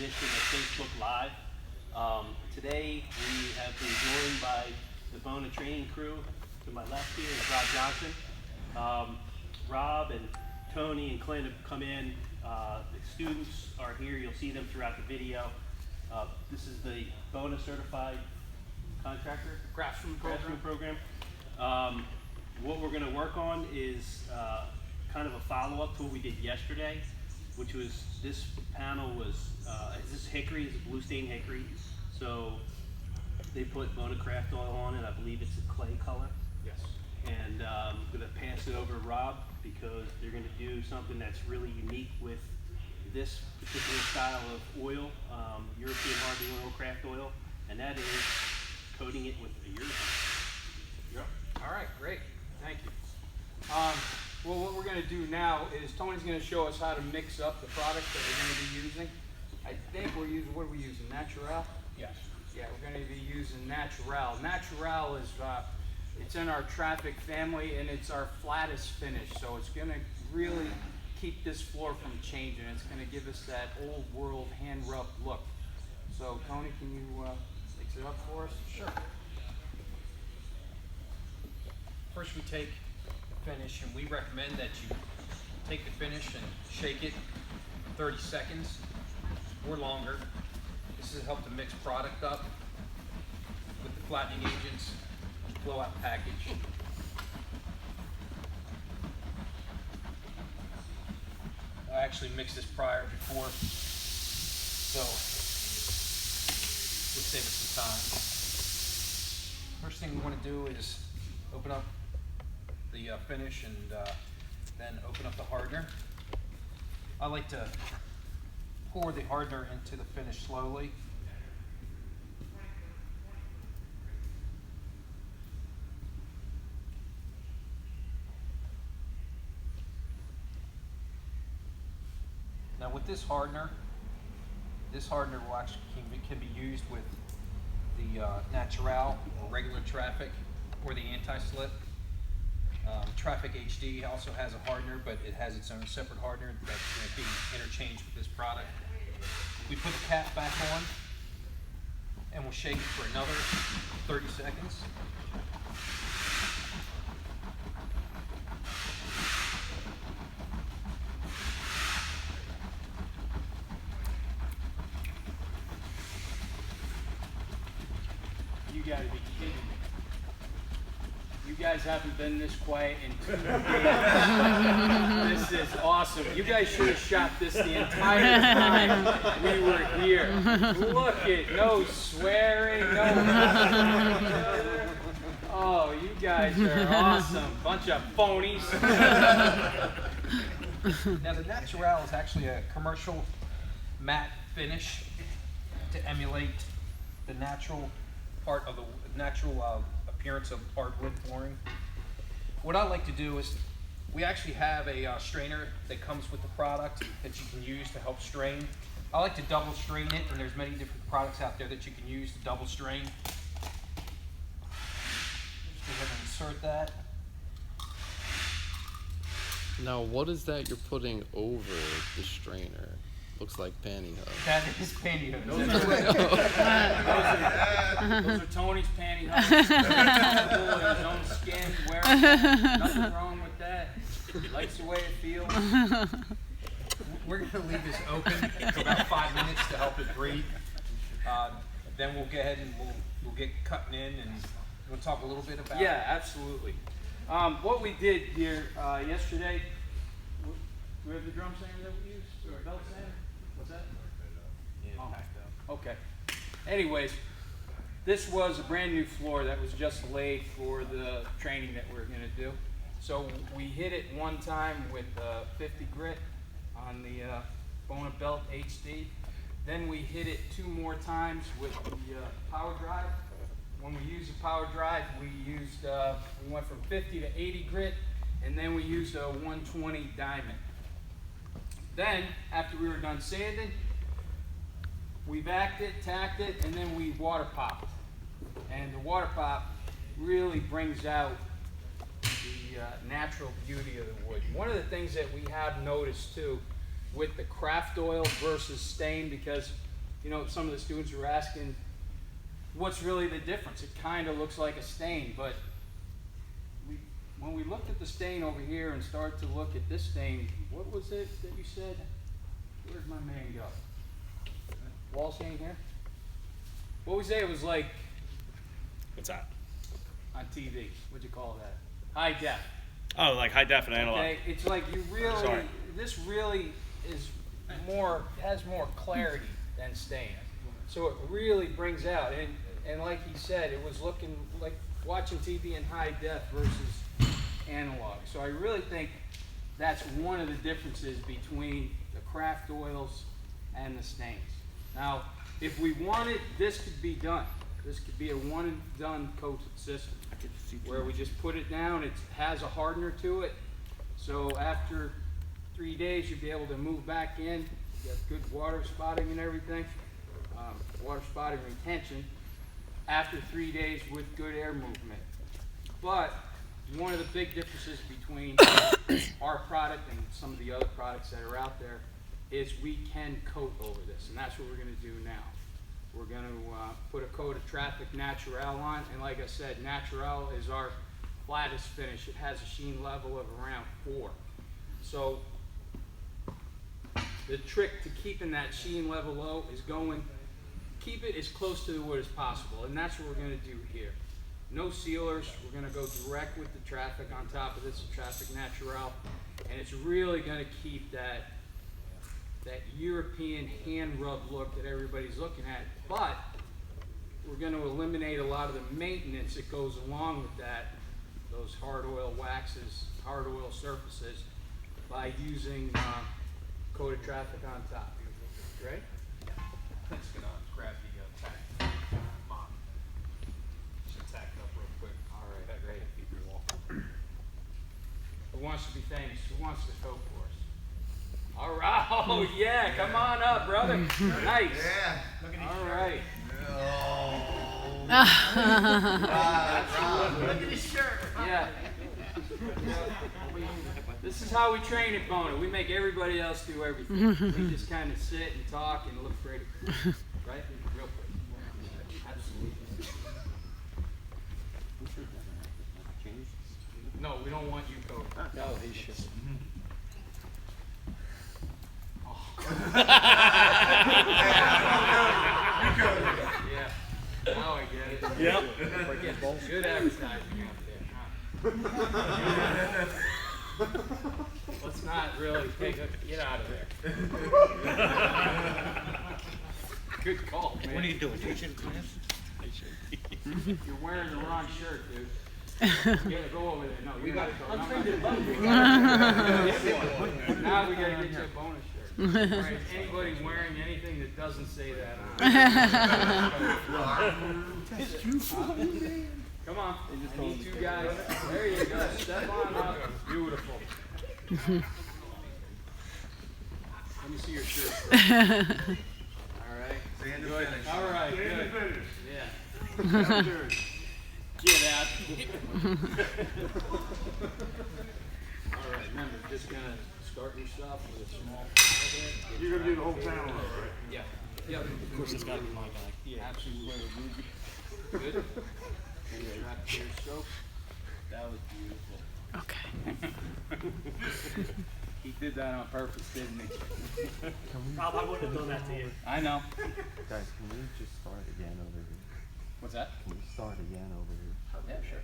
edition of Facebook Live. Today we have been joined by the Bona training crew. To my left here is Rob Johnson. Rob and Tony and Clint have come in. The students are here. You'll see them throughout the video. This is the Bona certified contractor Craftsman program. What we're going to work on is kind of a follow-up to what we did yesterday, which was this panel was this hickory is a blue stain hickory. So they put Bona craft oil on it. I believe it's a clay color. Yes. And I'm going to pass it over to Rob because they're going to do something that's really unique with this particular style of oil, European hardy oil, craft oil, and that is coating it with a urethane. Yep. All right, great. Thank you. Well, what we're going to do now is Tony's going to show us how to mix up the product that we're going to be using. I think we're using, what are we using, Natural? Yes. Yeah, we're going to be using Natural. Natural is, it's in our Traffic family, and it's our flattest finish, so it's going to really keep this floor from changing. It's going to give us that old world hand rub look. So Tony, can you mix it up for us? Sure. First we take the finish, and we recommend that you take the finish and shake it 30 seconds or longer. This has helped to mix product up with the flattening agents, blowout package. I actually mixed this before, so we'll save us some time. First thing we want to do is open up the finish and then open up the hardener. I like to pour the hardener into the finish slowly. Now with this hardener will actually can be used with the Natural or regular Traffic or the anti-slip. Traffic HD also has a hardener, but it has its own separate hardener that's going to be interchanged with this product. We put the cap back on and we'll shake it for another 30 seconds. You gotta be kidding me. You guys haven't been this quiet in 2 days. This is awesome. You guys should have shot this the entire time we were here. Look at no swearing, no. Oh, you guys are awesome. Bunch of phonies. Now the Natural is actually a commercial matte finish to emulate the natural part of the natural appearance of hardwood flooring. What I like to do is we actually have a strainer that comes with the product that you can use to help strain. I like to double strain it, and there's many different products out there that you can use to double strain. Just go ahead and insert that. Now, what is that you're putting over the strainer? Looks like pantyhose. That is pantyhose. Those are Tony's pantyhose. Comfortable in his own skin, wearing nothing wrong with that. Likes the way it feels. We're going to leave this open for about 5 minutes to help it breathe. Then we'll go ahead and we'll get cutting in, and we'll talk a little bit about Yeah, absolutely. What we did here yesterday, do we have the drum sander that we used, or belt sander? What's that? Yeah, packed up. Okay. Anyways, this was a brand new floor that was just laid for the training that we're going to do. So we hit it one time with 50 grit on the Bona Belt HD. Then we hit it 2 more times with the power drive. When we used the power drive, we went from 50 to 80 grit, and then we used a 120 diamond. Then, after we were done sanding, we backed it, tacked it, and then we water popped. And the water pop really brings out the natural beauty of the wood. One of the things that we have noticed too with the craft oil versus stain, because you know, some of the students were asking, what's really the difference? It kind of looks like a stain, but when we looked at the stain over here and started to look at this stain, what was it that you said? Where'd my man go? Wall stain here? What we say it was like What's that? on TV? What'd you call that? High def. Oh, like high def and analog. Okay, it's like you really, Sorry. this really is more, has more clarity than stain. So it really brings out, and like he said, it was looking like watching TV in high def versus analog. So I really think that's one of the differences between the craft oils and the stains. Now, if we wanted, this could be done. This could be a one and done coated system where we just put it down, it has a hardener to it. So after 3 days, you'll be able to move back in, you got good water spotting and everything, water spotting retention after 3 days with good air movement. But one of the big differences between our product and some of the other products that are out there is we can coat over this, and that's what we're going to do now. We're going to put a coat of Traffic Natural on, and like I said, Natural is our flattest finish. It has a sheen level of around 4. So the trick to keeping that sheen level low is keep it as close to the wood as possible, and that's what we're going to do here. No sealers. We're going to go direct with the Traffic on top of this, Traffic Natural, and it's really going to keep that European hand rub look that everybody's looking at, but we're going to eliminate a lot of the maintenance that goes along with that, those hard oil waxes, hard oil surfaces, by using coated Traffic on top. Right? I'm just gonna grab the tack. Mop. Should tack it up real quick. All right, Okay, great. you're welcome. Who wants to be famous? Who wants to coat for us? All right. Oh, yeah. Come on up, brother. Nice. Yeah. Look at All right. Look at his shirt. Yeah. This is how we train at Bona. We make everybody else do everything. We just kind of sit and talk and look pretty. Right? Real quick. Absolutely. No, we don't want you coated. No, he should. Yeah. Now I get it. Yep. Good advertising out there, huh? Let's not really get out of there. Good call, man. What are you doing? Teaching class? You're wearing the wrong shirt, dude. You gotta go over there. No, you gotta go. Now we gotta get you a bonus shirt. Right, anybody wearing anything that doesn't say that on. Come on. I need 2 guys. There you go. Step on up. Beautiful. Let me see your shirt first. All right. Good. All right. Good. Yeah. Get out. All right. Remember, just gonna start your shop with a small pile there. You're gonna do the whole panel, right? Yeah. Yep. Of course, it's got to be my guy. Yeah. Absolutely. Good. And wrap your soap. That was beautiful. Okay. He did that on purpose, didn't he? Rob, I wouldn't have done that to you. I know. Guys, can we just start again over here? What's that? Can we start again over here? Yeah, sure.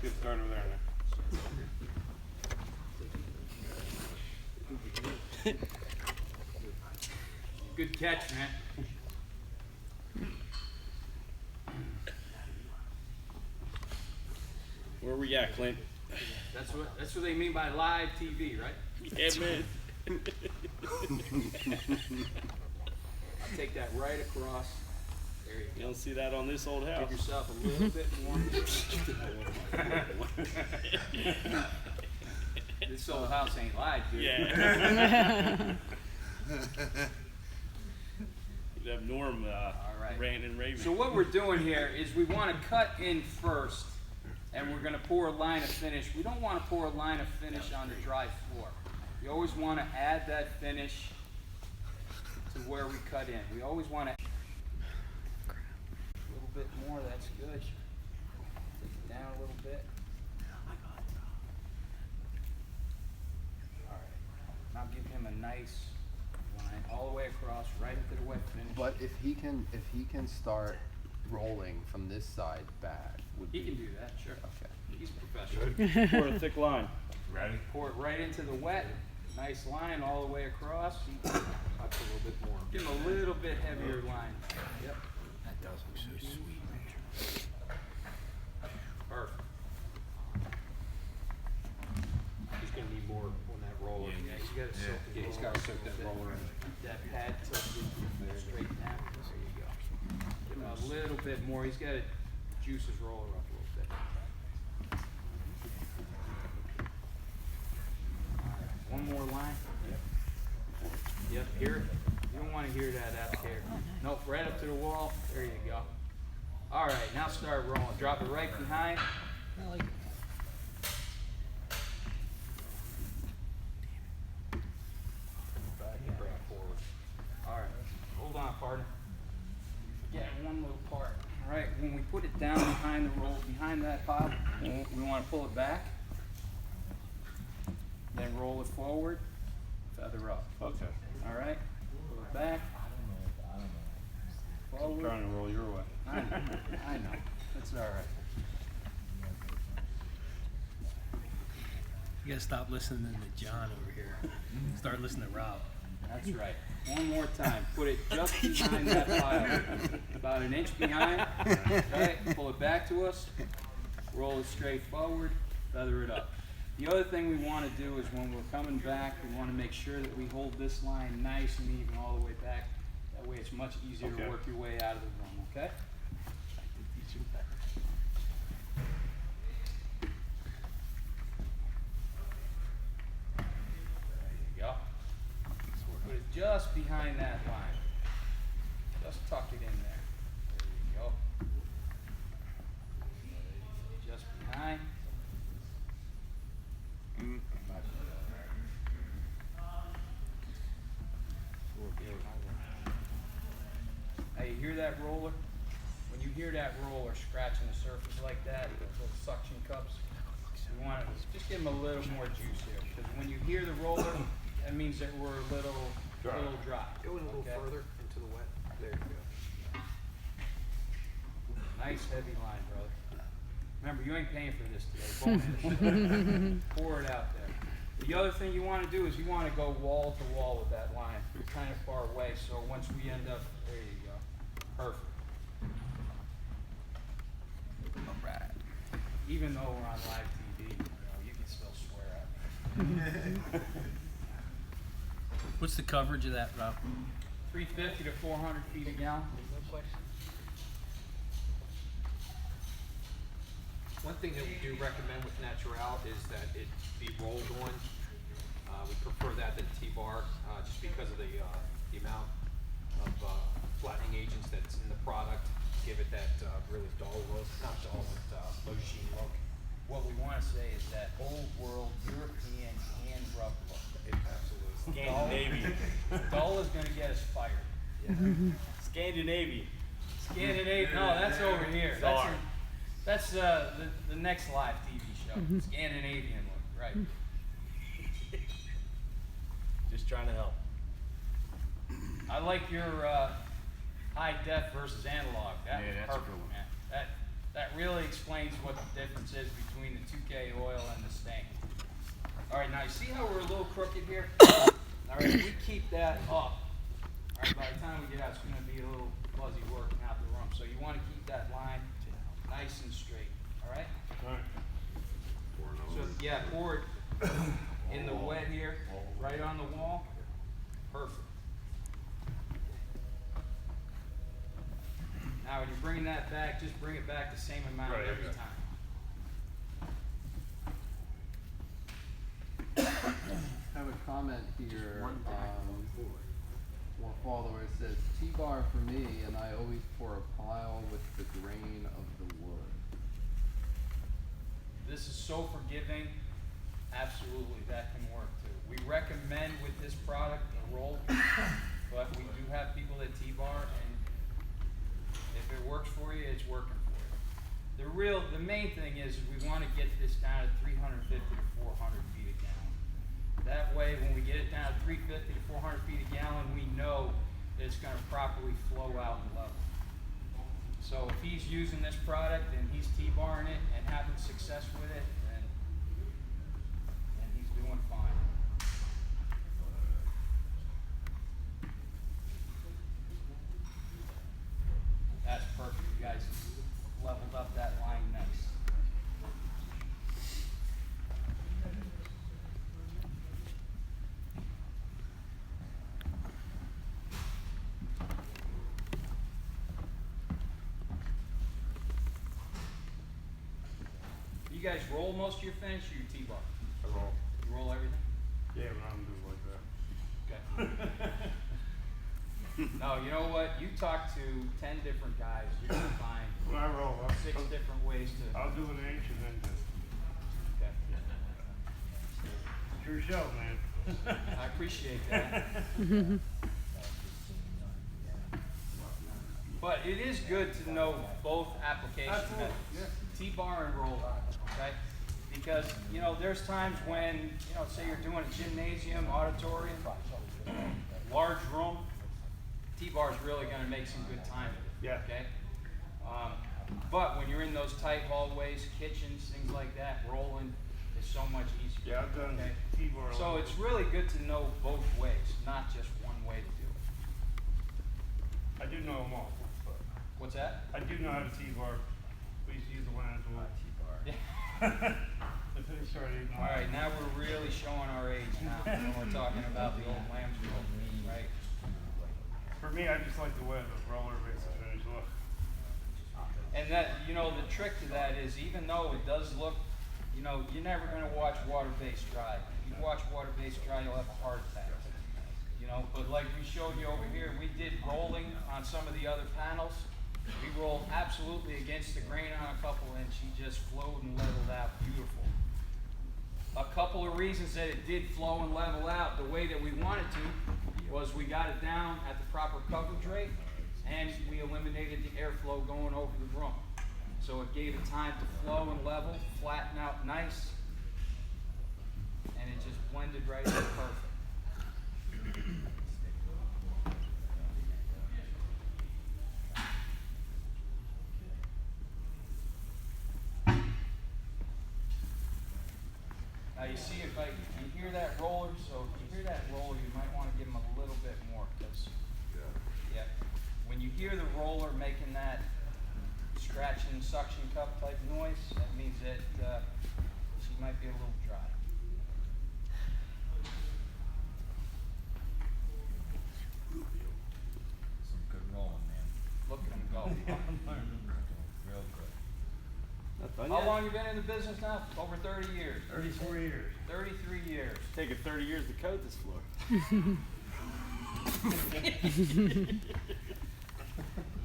Get started over there now. Good catch, man. Where we at, Clint? That's what they mean by live TV, right? Yeah, man. I'll take that right across. There you You go. don't see that on this old house. Give yourself a little bit more. This old house ain't live, dude. Yeah. You'd have Norm right. ranting and raving. So what we're doing here is we want to cut in first, and we're going to pour a line of finish. We don't want to pour a line of finish on the dry floor. You always want to add that finish to where we cut in. We always want to. A little bit more, that's good. Take it down a little bit. Alright, now give him a nice line all the way across, right into the wet finish. But if he can start rolling from this side back, would He be can do that, sure. okay. He's professional. Pour a thick line. Ready? Pour it right into the wet, nice line all the way across. That's a little bit more. Give him a little bit heavier line. Yep. That does look so sweet. Perfect. He's gonna need more on that roller. Yeah, he's got to soak it. Yeah, he's gotta soak that roller in. Keep that pad tilted straight down. There you go. Give him a little bit more. He's got to juice his roller up a little bit. Alright, one more line. Yep, hear it. You don't want to hear that out there. Nope, right up to the wall. There you go. Alright, now start rolling. Drop it right behind. Back and bring it forward. Alright, hold on, partner. Forget one little part. Alright, when we put it down behind the roll, behind that pile, we want to pull it back. Then roll it forward, feather up. Okay. Alright, pull it back. I'm Forward. trying to roll your way. I know. That's alright. You gotta stop listening to John over here. Start listening to Rob. That's right. One more time. Put it just behind that pile. About an inch behind. Okay, pull it back to us. Roll it straight forward. Feather it up. The other thing we want to do is when we're coming back, we want to make sure that we hold this line nice and even all the way back. That way it's much easier to Okay. work your way out of the room, okay? There you go. Put it just behind that line. Just tuck it in there. There you go. Just behind. Hey, you hear that roller? When you hear that roller scratching the surface like that, those suction cups, you want to just give them a little more juice here. Because when you hear the roller, that means that we're a little dry. Go in a little okay? further into the wet. There you go. Nice heavy line, brother. Remember, you ain't paying for this today. Bonus. Pour it out there. The other thing you want to do is you want to go wall to wall with that line. You're kind of far away, so once we end up, there you go. Perfect. Alright. Even though we're on live TV, you can still swear at me. What's the coverage of that, Rob? 350 to 400 feet a gallon. One thing that we do recommend with Natural is that it be rolled on. We prefer that than T-bar, just because of the amount of flattening agents that's in the product. Give it that really dull look, not dull, but low sheen look. What we want to say is that old world European hand rub look. Absolutely. Scandinavian. Dull is going to get us fired. Scandinavian. Scandinavian. No, that's over here. Sorry. That's the next live TV show. Scandinavian look, right? Just trying to help. I like your high def versus analog. That was that's a perfect, good one. man. That really explains what the difference is between the 2K oil and the stain. All right, now you see how we're a little crooked here? All right, if we keep that up, all right, by the time we get out, it's going to be a little fuzzy working out the room. So you want to keep that line nice and straight. All right? Alright. So yeah, pour it in the wet here, right on the wall. Perfect. Now when you're bringing that back, just bring it back the same amount Right, every okay. time. I have a comment here, or follower, it says T-bar for me, and I always pour a pile with the grain of the wood. This is so forgiving. Absolutely, that can work too. We recommend with this product a roll, But we do have people that T-bar, and if it works for you, it's working for you. The main thing is we want to get this down to 350 to 400 feet a gallon. That way, when we get it down to 350 to 400 feet a gallon, we know that it's going to properly flow out and level. So if he's using this product and he's T-barring it and having success with it, then he's doing fine. That's perfect. You guys leveled up that line nice. You guys roll most of your finish or you T-bar? I roll. You roll everything? Yeah, but I'm doing like that. Okay. No, you know what? You talk to 10 different guys, you're gonna find When I roll, 6 different ways to. I'll do an inch and then just, Okay. it's your show, man. I appreciate that. But it is good to know both application Absolutely, methods, T-bar and roll, okay? Because, you know, there's times when, you know, say you're doing a gymnasium, auditorium, large room, T-bar is really gonna make some good time with it, Yeah. okay? But when you're in those tight hallways, kitchens, things like that, rolling is so much easier. Yeah, I've done okay? T-bar. So it's really good to know both ways, not just one way to do it. I do know them all, but What's that? I do know how to T-bar. We used to use the one as well. Yeah. Let's finish started. All right, now we're really showing our age now when we're talking about the old lamb's roll, right? For me, I just like the way the roller makes the finish look. And that, you know, the trick to that is even though it does look, you know, you're never gonna watch water-based dry. If you watch water-based dry, you'll have a heart attack. You know, but like we showed you over here, we did rolling on some of the other panels. We rolled absolutely against the grain on a couple and she just flowed and leveled out beautiful. A couple of reasons that it did flow and level out the way that we wanted to was we got it down at the proper coverage rate and we eliminated the airflow going over the room. So it gave it time to flow and level, flatten out nice, and it just blended right in perfect. Now you see if you hear that roller, so if you hear that roller, you might want to give them a little bit more, because, yeah, when you hear the roller making that scratching suction cup type noise, that means that she might be a little dry. Some good rolling, man. Look at them go. Real good. How long you been in the business now? Over 30 years. 34 years. 33 years. Taking 30 years to coat this floor.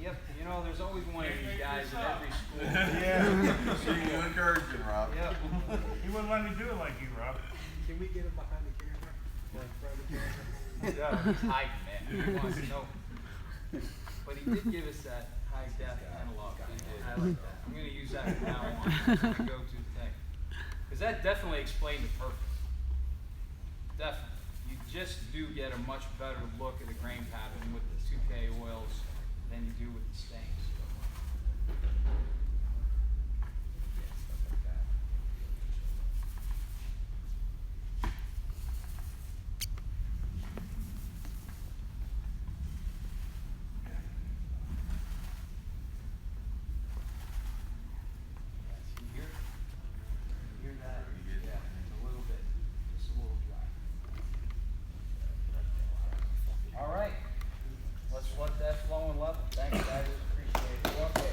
Yep, you know, there's always one of these guys at every school. Yeah. You encouraging, Rob. Yep. He wouldn't let me do it like you, Rob. Can we get him behind the camera? Or in front of the camera? Yeah, he's hiding, man. He wants to know. But he did give us that high def analog. He did. I like that. I'm gonna use that from now on. It's my go-to thing. Cause that definitely explained the purpose. Definitely. You just do get a much better look at the grain pattern with the 2K oils than you do with the stains. You hear that? Yeah, a little bit, just a little dry. All right, let's let that flow and level. Thanks, guys, appreciate it. Okay.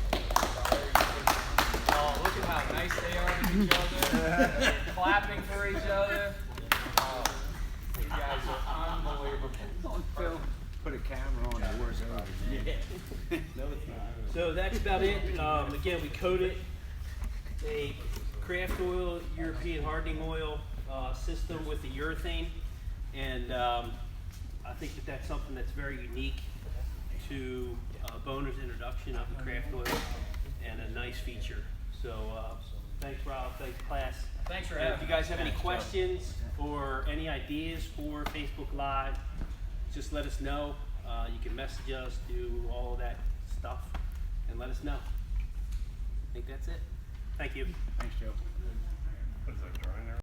Oh, look at how nice they are with each other, they're clapping for each other. Oh, you guys are unbelievable. Put a camera on the worst over. No, it's not. So that's about it. Again, we coated a craft oil, European hardening oil system with the urethane, and I think that that's something that's very unique to Boner's introduction of the craft oil and a nice feature. So thanks, Rob. Thanks, class. Thanks for And having if you me. guys have any Thanks, Joe. questions or any ideas for Facebook Live, just let us know. You can message us, do all of that stuff, and let us know. I think that's it. Thank you. Thanks, Joe. What is that, drawing there?